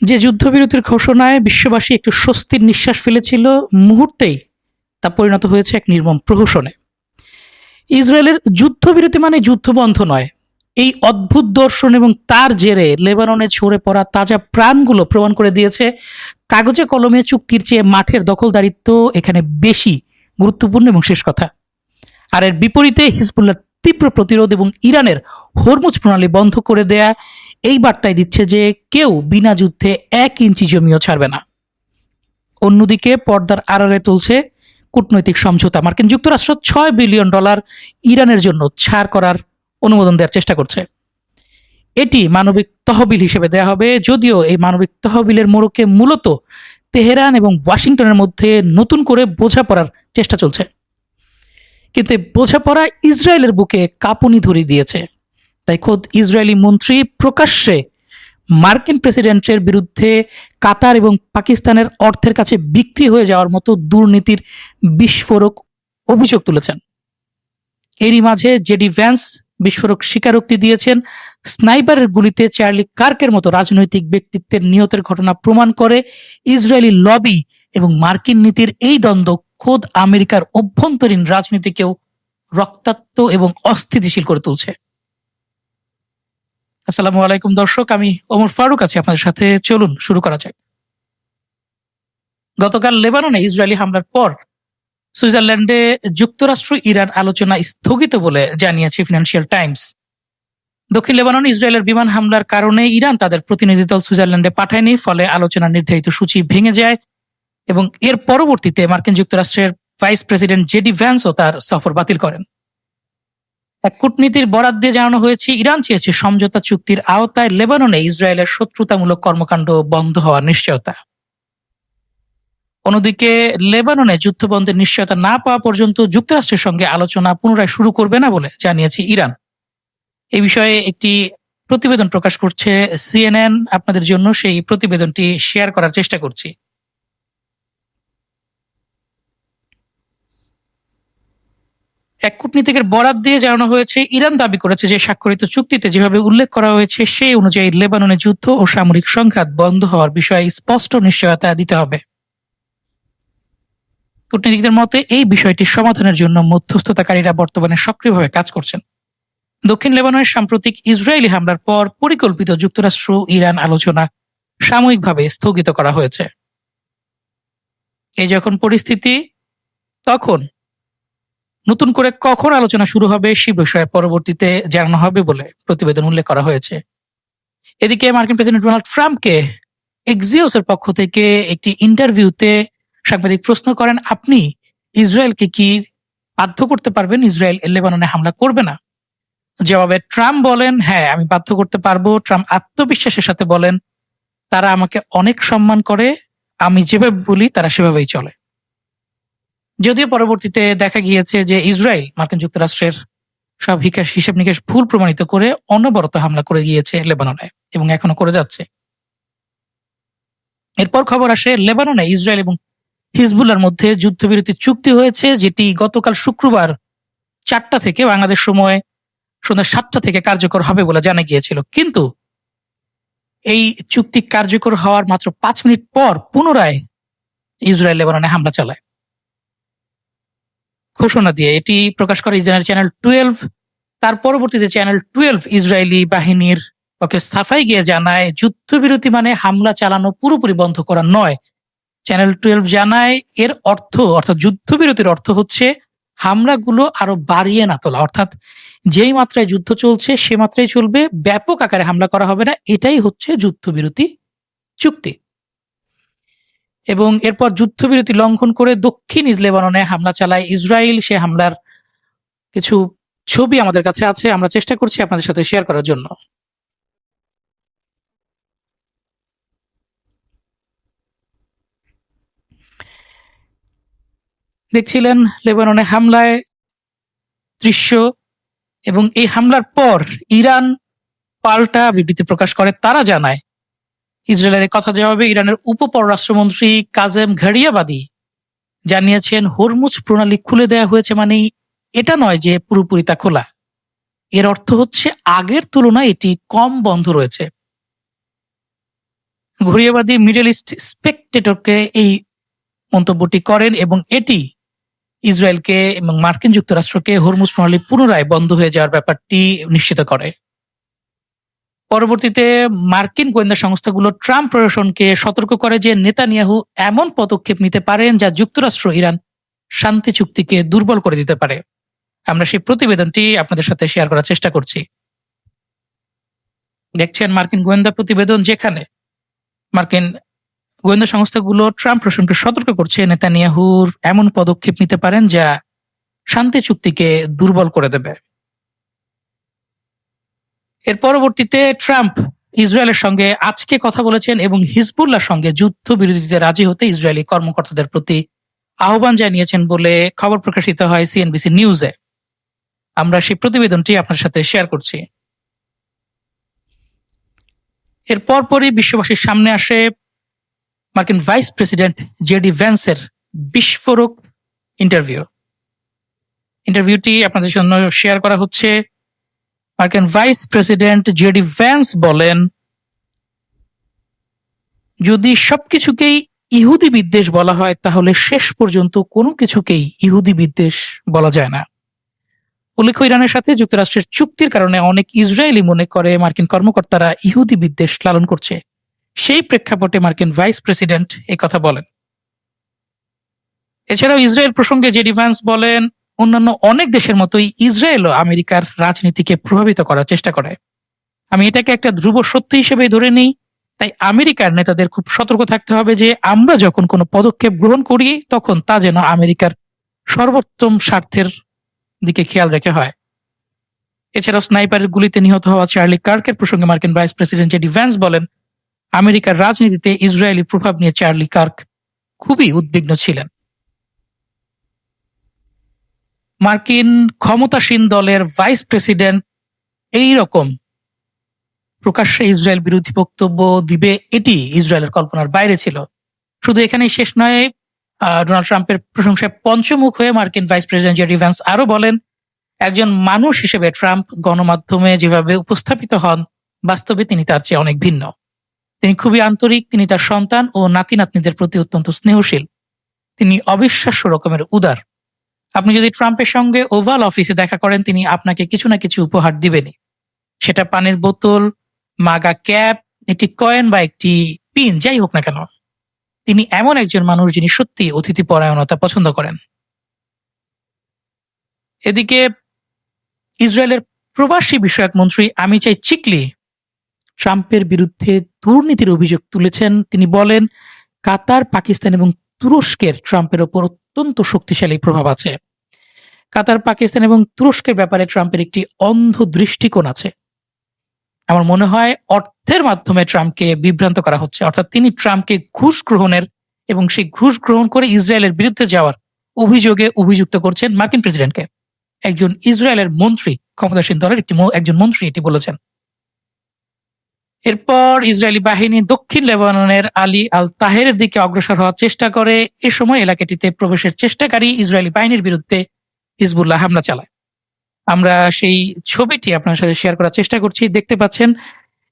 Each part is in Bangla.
যে যুদ্ধবিরতির ঘোষণায় বিশ্ববাসী একটু স্বস্তির নিঃশ্বাস ফেলেছিল, মুহূর্তেই তা পরিণত হয়েছে এক নির্মম প্রহসনে। ইসরায়েলের যুদ্ধবিরতি মানে যুদ্ধবন্ধ নয়। এই অদ্ভুত দর্শন এবং তার জেরে লেবাননে ঝরে পড়া তাজা প্রাণগুলো প্রমাণ করে দিয়েছে কাগজে কলমে চুক্তির চেয়ে মাঠের দখলদারিত্ব এখানে বেশি গুরুত্বপূর্ণ এবং শেষ কথা। আর এর বিপরীতে হিজবুল্লাহর তীব্র প্রতিরোধ এবং ইরানের হরমুজ প্রণালী বন্ধ করে দেয়া এই বার্তাই দিচ্ছে যে কেউ বিনা যুদ্ধে 1 ইঞ্চি জমিও ছাড়বে না। অন্যদিকে পর্দার আড়ালে চলছে কূটনৈতিক সমঝোতা। মার্কিন যুক্তরাষ্ট্র $6 বিলিয়ন ইরানের জন্য ছাড় করার অনুমোদন দেওয়ার চেষ্টা করছে। এটি মানবিক তহবিল হিসেবে দেওয়া হবে, যদিও এই মানবিক তহবিলের মোড়কে মূলত তেহরান এবং ওয়াশিংটনের মধ্যে নতুন করে বোঝাপড়ার চেষ্টা চলছে। কিন্তু এই বোঝাপড়া ইসরায়েলের বুকে কাঁপুনি ধরিয়ে দিয়েছে। তাই খোদ ইসরায়েলি মন্ত্রী প্রকাশ্যে মার্কিন প্রেসিডেন্টের বিরুদ্ধে কাতার এবং পাকিস্তানের অর্থের কাছে বিক্রি হয়ে যাওয়ার মতো দুর্নীতির বিস্ফোরক অভিযোগ তুলেছেন। এরই মাঝে জেডি ভ্যান্স বিস্ফোরক স্বীকারোক্তি দিয়েছেন। স্নাইপারের গুলিতে চার্লি কার্কের মতো রাজনৈতিক ব্যক্তিত্বের নিহতের ঘটনা প্রমাণ করে ইসরায়েলি লবি এবং মার্কিন নীতির এই দ্বন্দ্ব খোদ আমেরিকার অভ্যন্তরীণ রাজনীতিকেও রক্তাক্ত এবং অস্থিতিশীল করে তুলছে। আসসালামু আলাইকুম দর্শক, আমি ওমর ফারুক আছি আপনাদের সাথে। চলুন শুরু করা যাক। গতকাল লেবাননে ইসরায়েলি হামলার পর সুইজারল্যান্ডে যুক্তরাষ্ট্র ইরান আলোচনা স্থগিত বলে জানিয়েছে ফিনান্সিয়াল টাইমস। দক্ষিণ লেবাননে ইসরায়েলের বিমান হামলার কারণে ইরান তাদের প্রতিনিধি দল সুইজারল্যান্ডে পাঠায়নি, ফলে আলোচনার নির্ধারিত সূচি ভেঙে যায় এবং এর পরবর্তীতে মার্কিন যুক্তরাষ্ট্রের ভাইস প্রেসিডেন্ট জেডি ভ্যান্সও তার সফর বাতিল করেন। এক কূটনীতির বরাত দিয়ে জানানো হয়েছে, ইরান চেয়েছে সমঝোতা চুক্তির আওতায় লেবাননে ইসরায়েলের শত্রুতামূলক কর্মকাণ্ড বন্ধ হওয়ার নিশ্চয়তা। অন্যদিকে লেবাননে যুদ্ধবন্ধের নিশ্চয়তা না পাওয়া পর্যন্ত যুক্তরাষ্ট্রের সঙ্গে আলোচনা পুনরায় শুরু করবে না বলে জানিয়েছে ইরান। এই বিষয়ে একটি প্রতিবেদন প্রকাশ করছে সিএনএন। আপনাদের জন্য সেই প্রতিবেদনটি শেয়ার করার চেষ্টা করছি। এক কূটনীতিকের বরাত দিয়ে জানানো হয়েছে, ইরান দাবি করেছে যে স্বাক্ষরিত চুক্তিতে যেভাবে উল্লেখ করা হয়েছে সেই অনুযায়ী লেবাননে যুদ্ধ ও সামরিক সংঘাত বন্ধ হওয়ার বিষয়ে স্পষ্ট নিশ্চয়তা দিতে হবে। কূটনীতিকদের মতে এই বিষয়টি সমাধানের জন্য মধ্যস্থতাকারীরা বর্তমানে সক্রিয়ভাবে কাজ করছেন। দক্ষিণ লেবাননের সাম্প্রতিক ইসরায়েলি হামলার পর পরিকল্পিত যুক্তরাষ্ট্র ইরান আলোচনা সাময়িকভাবে স্থগিত করা হয়েছে। এই যখন পরিস্থিতি, তখন নতুন করে কখন আলোচনা শুরু হবে সে বিষয়ে পরবর্তীতে জানানো হবে বলে প্রতিবেদন উল্লেখ করা হয়েছে। এদিকে মার্কিন প্রেসিডেন্ট ডোনাল্ড ট্রাম্পকে এক্সিওসের পক্ষ থেকে একটি ইন্টারভিউতে সাংবাদিক প্রশ্ন করেন, আপনি ইসরায়েলকে কি বাধ্য করতে পারবেন ইসরায়েল লেবাননে হামলা করবে না? জবাবে ট্রাম্প বলেন, হ্যাঁ, আমি বাধ্য করতে পারবো। ট্রাম্প আত্মবিশ্বাসের সাথে বলেন, তারা আমাকে অনেক সম্মান করে, আমি যেভাবে বলি তারা সেভাবেই চলে। যদিও পরবর্তীতে দেখা গিয়েছে যে ইসরায়েল মার্কিন যুক্তরাষ্ট্রের সব হিসাব নিকাশ ভুল প্রমাণিত করে অনবরত হামলা করে গিয়েছে লেবাননে এবং এখনো করে যাচ্ছে। এরপর খবর আসে, লেবাননে ইসরায়েল এবং হিজবুল্লাহর মধ্যে যুদ্ধবিরতি চুক্তি হয়েছে, যেটি গতকাল শুক্রবার 4টা থেকে বাংলাদেশ সময় সন্ধ্যা 7টা থেকে কার্যকর হবে বলে জানা গিয়েছিল। কিন্তু এই চুক্তি কার্যকর হওয়ার মাত্র 5 মিনিট পর পুনরায় ইসরায়েল লেবাননে হামলা চালায় ঘোষণা দিয়ে। এটি প্রকাশ করে ইসরায়েলের চ্যানেল 12। তার পরবর্তীতে চ্যানেল 12 ইসরায়েলি বাহিনীর পক্ষে সাফাই গিয়ে জানায়, যুদ্ধবিরতি মানে হামলা চালানো পুরোপুরি বন্ধ করা নয়। চ্যানেল 12 জানায়, এর অর্থ অর্থাৎ যুদ্ধবিরতির অর্থ হচ্ছে হামলাগুলো আরো বাড়িয়ে না তোলা, অর্থাৎ যেই মাত্রায় যুদ্ধ চলছে সে মাত্রায় চলবে, ব্যাপক আকারে হামলা করা হবে না। এটাই হচ্ছে যুদ্ধবিরতি চুক্তি। এবং এরপর যুদ্ধবিরতি লঙ্ঘন করে দক্ষিণ লেবাননে হামলা চালায় ইসরায়েল। সে হামলার কিছু ছবি আমাদের কাছে আছে, আমরা চেষ্টা করছি আপনাদের সাথে শেয়ার করার জন্য। দেখছিলেন লেবাননে হামলায় দৃশ্য, এবং এই হামলার পর ইরান পাল্টা বিবৃতি প্রকাশ করে। তারা জানায়, ইসরায়েলের কথা জবাবে ইরানের উপপররাষ্ট্রমন্ত্রী কাজেম ঘারিয়াবাদী জানিয়েছেন, হরমুজ প্রণালী খুলে দেওয়া হয়েছে মানে এটা নয় যে পুরোপুরি তা খোলা। এর অর্থ হচ্ছে আগের তুলনায় এটি কম বন্ধ রয়েছে। ঘুরিয়েবাদী মিডল ইস্ট স্পেকটেটরকে এই মন্তব্যটি করেন এবং এটি ইসরায়েলকে এবং মার্কিন যুক্তরাষ্ট্রকে হরমুজ প্রণালী পুনরায় বন্ধ হয়ে যাওয়ার ব্যাপারটি নিশ্চিত করে। পরবর্তীতে মার্কিন গোয়েন্দা সংস্থাগুলো ট্রাম্প প্রশাসনকে সতর্ক করে যে নেতানিয়াহু এমন পদক্ষেপ নিতে পারেন যা যুক্তরাষ্ট্র ইরান শান্তি চুক্তিকে দুর্বল করে দিতে পারে। আমরা সেই প্রতিবেদনটি আপনাদের সাথে শেয়ার করার চেষ্টা করছি। দেখছেন মার্কিন গোয়েন্দা প্রতিবেদন, যেখানে মার্কিন গোয়েন্দা সংস্থাগুলো ট্রাম্প প্রশাসনকে সতর্ক করছে নেতানিয়াহুর এমন পদক্ষেপ নিতে পারেন যা শান্তি চুক্তিকে দুর্বল করে দেবে। এর পরবর্তীতে ট্রাম্প ইসরায়েলের সঙ্গে আজকে কথা বলেছেন এবং হিজবুল্লাহর সঙ্গে যুদ্ধবিরতিতে রাজি হতে ইসরায়েলি কর্মকর্তাদের প্রতি আহ্বান জানিয়েছেন বলে খবর প্রকাশিত হয় সিএনবিসি নিউজে। আমরা সেই প্রতিবেদনটি আপনার সাথে শেয়ার করছি। এর পরপরই বিশ্ববাসীর সামনে আসে মার্কিন ভাইস প্রেসিডেন্ট জেডি ভ্যান্সের বিস্ফোরক ইন্টারভিউটি আপনাদের জন্য শেয়ার করা হচ্ছে। মার্কিন ভাইস প্রেসিডেন্ট জেডি ভ্যান্স বলেন, যদি সবকিছুকেই ইহুদি বিদ্বেষ বলা হয় তাহলে শেষ পর্যন্ত কোনো কিছুকেই ইহুদি বিদ্বেষ বলা যায় না। উল্লেখ্য, ইরানের সাথে যুক্তরাষ্ট্রের চুক্তির কারণে অনেক ইসরায়েলি মনে করে মার্কিন কর্মকর্তারা ইহুদি বিদ্বেষ লালন করছে। সেই প্রেক্ষাপটে মার্কিন ভাইস প্রেসিডেন্ট এই কথা বলেন। এছাড়াও ইসরায়েল প্রসঙ্গে জেডি ভ্যান্স বলেন, অন্যান্য অনেক দেশের মতোই ইসরায়েলও আমেরিকার রাজনীতিকে প্রভাবিত করার চেষ্টা করে। আমি এটাকে একটা ধ্রুব সত্য হিসেবে ধরে নিই। তাই আমেরিকার নেতাদের খুব সতর্ক থাকতে হবে যে আমরা যখন কোনো পদক্ষেপ গ্রহণ করি তখন তা যেন আমেরিকার সর্বোত্তম স্বার্থের দিকে খেয়াল রেখে হয়। এছাড়াও স্নাইপারের গুলিতে নিহত হওয়া চার্লি কার্কের প্রসঙ্গে মার্কিন ভাইস প্রেসিডেন্ট জেডি ভ্যান্স বলেন, আমেরিকার রাজনীতিতে ইসরায়েলি প্রভাব নিয়ে চার্লি কার্ক খুবই উদ্বিগ্ন ছিলেন। মার্কিন ক্ষমতাসীন দলের ভাইস প্রেসিডেন্ট এই রকম প্রকাশ্যে ইসরায়েল বিরোধী বক্তব্য দিবে, এটি ইসরায়েলের কল্পনার বাইরে ছিল। শুধু এখানেই শেষ নয়, ডোনাল্ড ট্রাম্পের প্রশংসায় পঞ্চমুখ হয়ে মার্কিন ভাইস প্রেসিডেন্ট জেডি ভ্যান্স আরো বলেন, একজন মানুষ হিসেবে ট্রাম্প গণমাধ্যমে যেভাবে উপস্থাপিত হন, বাস্তবে তিনি তার চেয়ে অনেক ভিন্ন। তিনি খুবই আন্তরিক, তিনি তার সন্তান ও নাতি নাতনিদের প্রতি অত্যন্ত স্নেহশীল, তিনি অবিশ্বাস্য রকমের উদার। আপনি যদি ট্রাম্পের সঙ্গে ওভাল অফিসে দেখা করেন, তিনি আপনাকে কিছু না কিছু উপহার দিবেনই, সেটা পানির বোতল, মাগা ক্যাপ, একটি কয়েন বা একটি পিন, যাই হোক না কেন। তিনি এমন একজন মানুষ যিনি সত্যি অতিথি পরায়ণতা পছন্দ করেন। এদিকে ইসরায়েলের প্রবাসী বিষয়ক মন্ত্রী আমিচাই চিকলি ট্রাম্পের বিরুদ্ধে দুর্নীতির অভিযোগ তুলেছেন। তিনি বলেন, কাতার, পাকিস্তান এবং তুরস্কের ট্রাম্পের ওপর অত্যন্ত শক্তিশালী প্রভাব আছে। কাতার, পাকিস্তান এবং তুরস্কের ব্যাপারে ট্রাম্পের একটি অন্ধ দৃষ্টিকোণ আছে। আমার মনে হয় অর্থের মাধ্যমে ট্রাম্পকে বিভ্রান্ত করা হচ্ছে, অর্থাৎ তিনি ট্রাম্পকে ঘুষ গ্রহণের এবং সেই ঘুষ গ্রহণ করে ইসরায়েলের বিরুদ্ধে যাওয়ার অভিযোগে অভিযুক্ত করছেন মার্কিন প্রেসিডেন্টকে। একজন ইসরায়েলের মন্ত্রী, ক্ষমতাসীন দলের একজন মন্ত্রী এটি বলেছেন। এরপর ইসরায়েলি বাহিনী দক্ষিণ লেবাননের আলী আল তাহেরের দিকে অগ্রসর হওয়ার চেষ্টা করে। এ সময় এলাকাটিতে প্রবেশের চেষ্টাকারী ইসরায়েলি বাহিনীর বিরুদ্ধে হিজবুল্লাহ হামলা চালায়। আমরা সেই ছবিটি আপনার সাথে শেয়ার করার চেষ্টা করছি। দেখতে পাচ্ছেন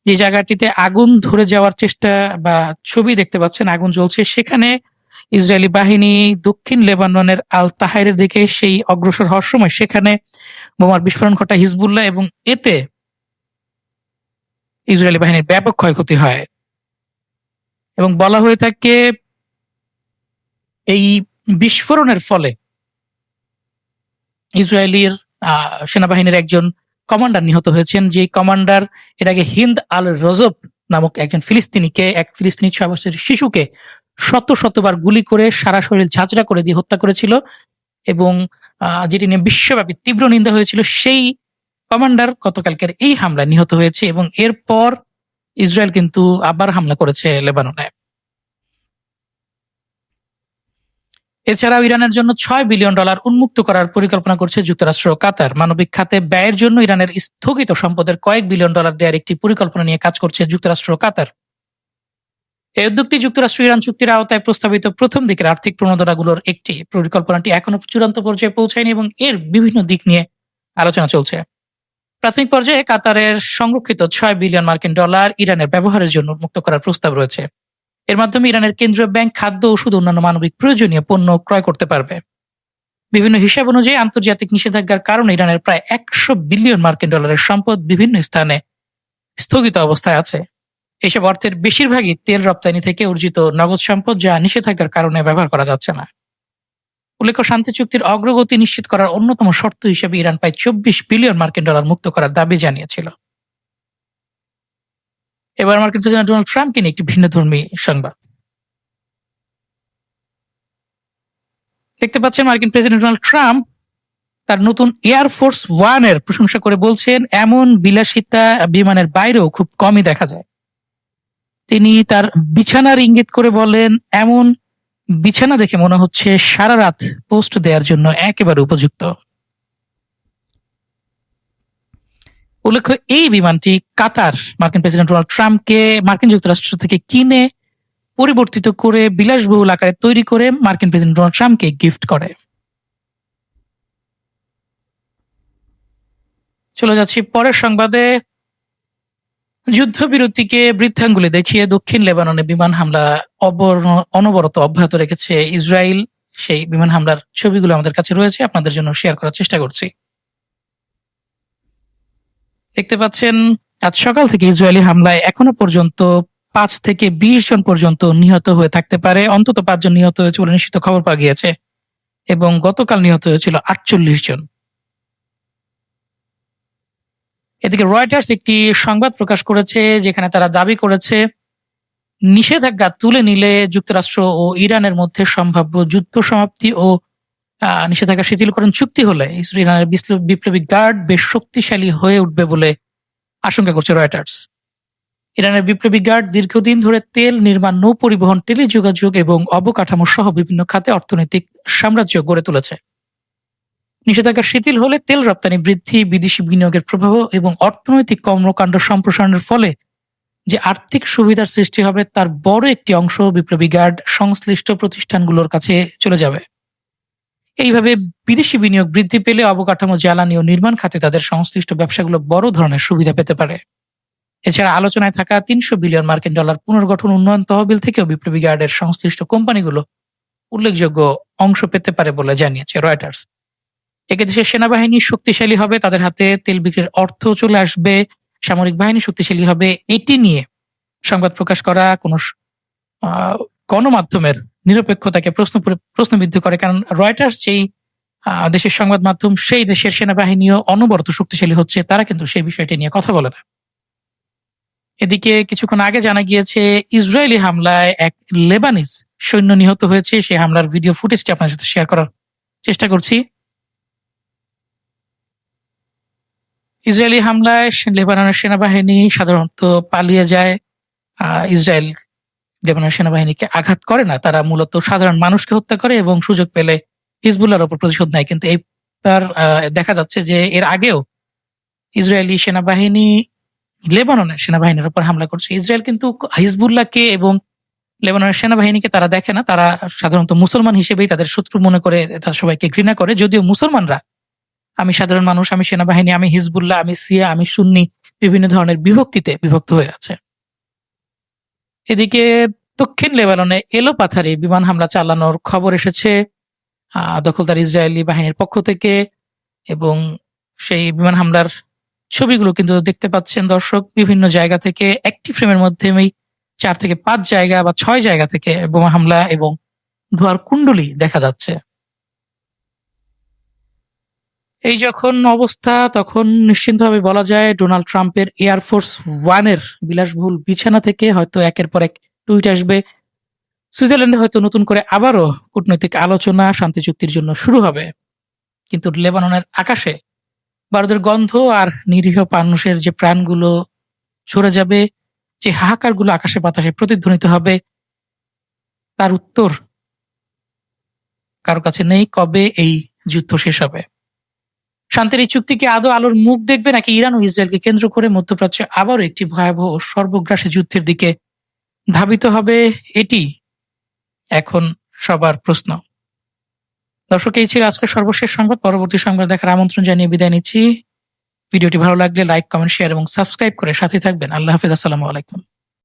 যে জায়গাটিতে আগুন ধরে যাওয়ার চেষ্টা বা ছবি দেখতে পাচ্ছেন, আগুন জ্বলছে, সেখানে ইসরায়েলি বাহিনী দক্ষিণ লেবাননের আল তাহেরের দিকে সেই অগ্রসর হওয়ার সময় সেখানে বোমার বিস্ফোরণ ঘটায় হিজবুল্লাহ এবং এতে ইসরায়েলি বাহিনীর ব্যাপক ক্ষয়ক্ষতি হয় এবং বলা হয়ে থাকে এই বিস্ফোরণের ফলে ইসরায়েলির সেনাবাহিনীর একজন কমান্ডার নিহত হয়েছেন। যে কমান্ডার এর আগে হিন্দ আল রজব নামক একজন এক ফিলিস্তিনি 6 বছরের শিশুকে শতবার গুলি করে সারা শরীর ঝাঁঝরা করে দিয়ে হত্যা করেছিল এবং যেটি নিয়ে বিশ্বব্যাপী তীব্র নিন্দা হয়েছিল, সেই কমান্ডার গতকালকের এই হামলায় নিহত হয়েছে এবং এরপর ইসরায়েল কিন্তু আবার হামলা করেছে লেবাননে। এছাড়াও ইরানের জন্য $6 বিলিয়ন উন্মুক্ত করার পরিকল্পনা করছে যুক্তরাষ্ট্র ও কাতার। মানবিক খাতে ব্যয়ের জন্য ইরানের স্থগিত সম্পদের কয়েক বিলিয়ন ডলার দেওয়ার একটি পরিকল্পনা নিয়ে কাজ করছে যুক্তরাষ্ট্র ও কাতার। এই উদ্যোগটি যুক্তরাষ্ট্র ইরান চুক্তির আওতায় প্রস্তাবিত প্রথম দিকের আর্থিক প্রণোদনাগুলোর একটি। পরিকল্পনাটি এখনো চূড়ান্ত পর্যায়ে পৌঁছায়নি এবং এর বিভিন্ন দিক নিয়ে আলোচনা চলছে। প্রাথমিক পর্যায়ে কাতারের সংরক্ষিত $6 বিলিয়ন ইরানের ব্যবহারের জন্য মুক্ত করার প্রস্তাব রয়েছে। এর মাধ্যমে ইরানের কেন্দ্রীয় ব্যাংক খাদ্য, ওষুধ, অন্যান্য মানবিক প্রয়োজনীয় পণ্য ক্রয় করতে পারবে। বিভিন্ন হিসাব অনুযায়ী আন্তর্জাতিক নিষেধাজ্ঞার কারণে ইরানের প্রায় 100 বিলিয়ন মার্কিন ডলারের সম্পদ বিভিন্ন স্থানে স্থগিত অবস্থায় আছে। এসব অর্থের বেশিরভাগই তেল রপ্তানি থেকে অর্জিত নগদ সম্পদ, যা নিষেধাজ্ঞার কারণে ব্যবহার করা যাচ্ছে না। উল্লেখ্য, শান্তি চুক্তির অগ্রগতি নিশ্চিত করার অন্যতম শর্ত হিসেবে ইরান প্রায় 24 বিলিয়ন মার্কিন ডলার মুক্ত করার দাবি জানিয়েছিল। এবার মার্কিন প্রেসিডেন্ট ডোনাল্ড ট্রাম্পকে নিয়ে একটি ভিন্নধর্মী সংবাদ। দেখতে পাচ্ছেন মার্কিন প্রেসিডেন্ট ডোনাল্ড ট্রাম্প তার নতুন এয়ারফোর্স ওয়ানের প্রশংসা করে বলছেন, এমন বিলাসিতা বিমানের বাইরেও খুব কমই দেখা যায়। তিনি তার বিছানার ইঙ্গিত করে বলেন, এমন বিছানা দেখে মনে হচ্ছে সারা রাত পোস্ট দেওয়ার জন্য একেবারে উপযুক্ত। উল্লেখ্য, এই বিমানটি কাতার মার্কিন প্রেসিডেন্ট ডোনাল্ড ট্রাম্পকে মার্কিন যুক্তরাষ্ট্র থেকে কিনে পরিবর্তিত করে বিলাসবহুল আকারে তৈরি করে মার্কিন প্রেসিডেন্ট ডোনাল্ড ট্রাম্পকে গিফট করে। চলে যাচ্ছি পরের সংবাদে। যুদ্ধবিরতিকে বৃদ্ধাঙ্গুলি দেখিয়ে দক্ষিণ লেবাননে বিমান হামলা অনবরত অব্যাহত রেখেছে ইসরায়েল। সেই বিমান হামলার ছবিগুলো আমাদের কাছে রয়েছে, আপনাদের জন্য শেয়ার করার চেষ্টা করছি। দেখতে পাচ্ছেন, আজ সকাল থেকে ইসরায়েলি হামলায় এখনো পর্যন্ত 5 থেকে 20 জন পর্যন্ত নিহত হয়ে থাকতে পারে। অন্তত 5 জন নিহত হয়েছে বলে নিশ্চিত খবর পাওয়া গিয়েছে এবং গতকাল নিহত হয়েছিল 48 জন। এদিকে রয়টার্স একটি সংবাদ প্রকাশ করেছে, যেখানে তারা দাবি করেছে নিষেধাজ্ঞা তুলে নিলে যুক্তরাষ্ট্র ও ইরানের মধ্যে সম্ভাব্য যুদ্ধ সমাপ্তি ও নিষেধাজ্ঞা শিথিলকরণ চুক্তি হলে ইরানের বিপ্লবী গার্ড বেশ শক্তিশালী হয়ে উঠবে বলে আশঙ্কা করছে রয়টার্স। ইরানের বিপ্লবী গার্ড দীর্ঘদিন ধরে তেল, নির্মাণ, নৌ পরিবহন, টেলিযোগাযোগ এবং অবকাঠামো সহ বিভিন্ন খাতে অর্থনৈতিক সাম্রাজ্য গড়ে তুলেছে। নিষেধাজ্ঞা শিথিল হলে তেল রপ্তানি বৃদ্ধি, বিদেশি বিনিয়োগের প্রভাব এবং অর্থনৈতিক কর্মকাণ্ড সম্প্রসারণের ফলে যে আর্থিক সুবিধার সৃষ্টি হবে তার বড় একটি অংশ বিপ্লবী গার্ড সংশ্লিষ্ট প্রতিষ্ঠানগুলোর কাছে চলে যাবে। এইভাবে বিদেশি বিনিয়োগ বৃদ্ধি পেলে অবকাঠামো, জ্বালানি ও নির্মাণ খাতে তাদের সংশ্লিষ্ট ব্যবসাগুলো বড় ধরনের সুবিধা পেতে পারে। এছাড়া আলোচনায় থাকা 300 বিলিয়ন মার্কিন ডলার পুনর্গঠন উন্নয়ন তহবিল থেকেও বিপ্লবী গার্ডের সংশ্লিষ্ট কোম্পানিগুলো উল্লেখযোগ্য অংশ পেতে পারে বলে জানিয়েছে রয়টার্স। একে দেশের সেনাবাহিনী শক্তিশালী হবে, তাদের হাতে তেল বিক্রির অর্থ চলে আসবে, সামরিক বাহিনী শক্তিশালী হবে। এটি নিয়ে সংবাদ প্রকাশ করা কোনো গণমাধ্যমের নিরপেক্ষতাকে প্রশ্নবিদ্ধ করে, কারণ রয়টার্স যেই দেশের সংবাদ মাধ্যম, সেই দেশের সেনাবাহিনীও অনবরত শক্তিশালী হচ্ছে, তারা কিন্তু সেই বিষয়টি নিয়ে কথা বলে না। এদিকে কিছুক্ষণ আগে জানা গিয়েছে ইসরায়েলি হামলায় এক লেবানিজ সৈন্য নিহত হয়েছে। সেই হামলার ভিডিও ফুটেজটি আপনার সাথে শেয়ার করার চেষ্টা করছি। ইসরায়েলি হামলায় লেবাননের সেনাবাহিনী সাধারণত পালিয়ে যায়। ইসরায়েল লেবাননের সেনাবাহিনীকে আঘাত করে না, তারা মূলত সাধারণ মানুষকে হত্যা করে এবং সুযোগ পেলে হিজবুল্লাহর উপর প্রতিশোধ নেয়। কিন্তু এইবার দেখা যাচ্ছে যে এর আগেও ইসরায়েলি সেনাবাহিনী লেবাননের সেনাবাহিনীর উপর হামলা করছে। ইসরায়েল কিন্তু হিজবুল্লাহকে এবং লেবাননের সেনাবাহিনীকে তারা দেখে না, তারা সাধারণত মুসলমান হিসেবেই তাদের শত্রু মনে করে, তারা সবাইকে ঘৃণা করে। যদিও মুসলমানরা, আমি সাধারণ মানুষ, আমি সেনাবাহিনী, আমি হিজবুল্লাহ, আমি সিয়া, আমি সুন্নি, বিভিন্ন ধরনের বিভক্তিতে বিভক্ত হয়ে আছে। এদিকে দক্ষিণ লেবাননে এলোপাথারি বিমান হামলা চালানোর খবর এসেছে দখলদার ইসরায়েলি বাহিনীর পক্ষ থেকে, এবং সেই বিমান হামলার ছবিগুলো কিন্তু দেখতে পাচ্ছেন দর্শক। বিভিন্ন জায়গা থেকে একটি ফ্রেমের মধ্যে 4 থেকে 5 জায়গা বা 6 জায়গা থেকে বোমা হামলা এবং ধোঁয়ার কুণ্ডলী দেখা যাচ্ছে। এই যখন অবস্থা, তখন নিশ্চিন্তভাবে বলা যায় ডোনাল্ড ট্রাম্পের এয়ারফোর্স ওয়ানের বিলাসবহুল বিছানা থেকে হয়তো একের পর এক টুইট আসবে। সুইজারল্যান্ডে হয়তো নতুন করে আবারও কূটনৈতিক আলোচনা শান্তি চুক্তির জন্য শুরু হবে। কিন্তু লেবাননের আকাশে বারুদের গন্ধ আর নিরীহ মানুষের যে প্রাণগুলো ঝরে যাবে, যে হাহাকারগুলো আকাশে বাতাসে প্রতিধ্বনিত হবে, তার উত্তর কারো কাছে নেই। কবে এই যুদ্ধ শেষ হবে? শান্তির এই চুক্তিকে আদৌ আলোর মুখ দেখবে, নাকি ইরান ও ইসরায়েলকে কেন্দ্র করে মধ্যপ্রাচ্যে আবারও একটি ভয়াবহ ও সর্বগ্রাসী যুদ্ধের দিকে ধাবিত হবে? এটি এখন সবার প্রশ্ন। দর্শক, এই ছিল আজকের সর্বশেষ সংবাদ। পরবর্তী সংবাদ দেখার আমন্ত্রণ জানিয়ে বিদায় নিচ্ছি। ভিডিওটি ভালো লাগলে লাইক, কমেন্ট, শেয়ার এবং সাবস্ক্রাইব করে সাথে থাকবেন। আল্লাহ হাফেজ। আসসালামু আলাইকুম।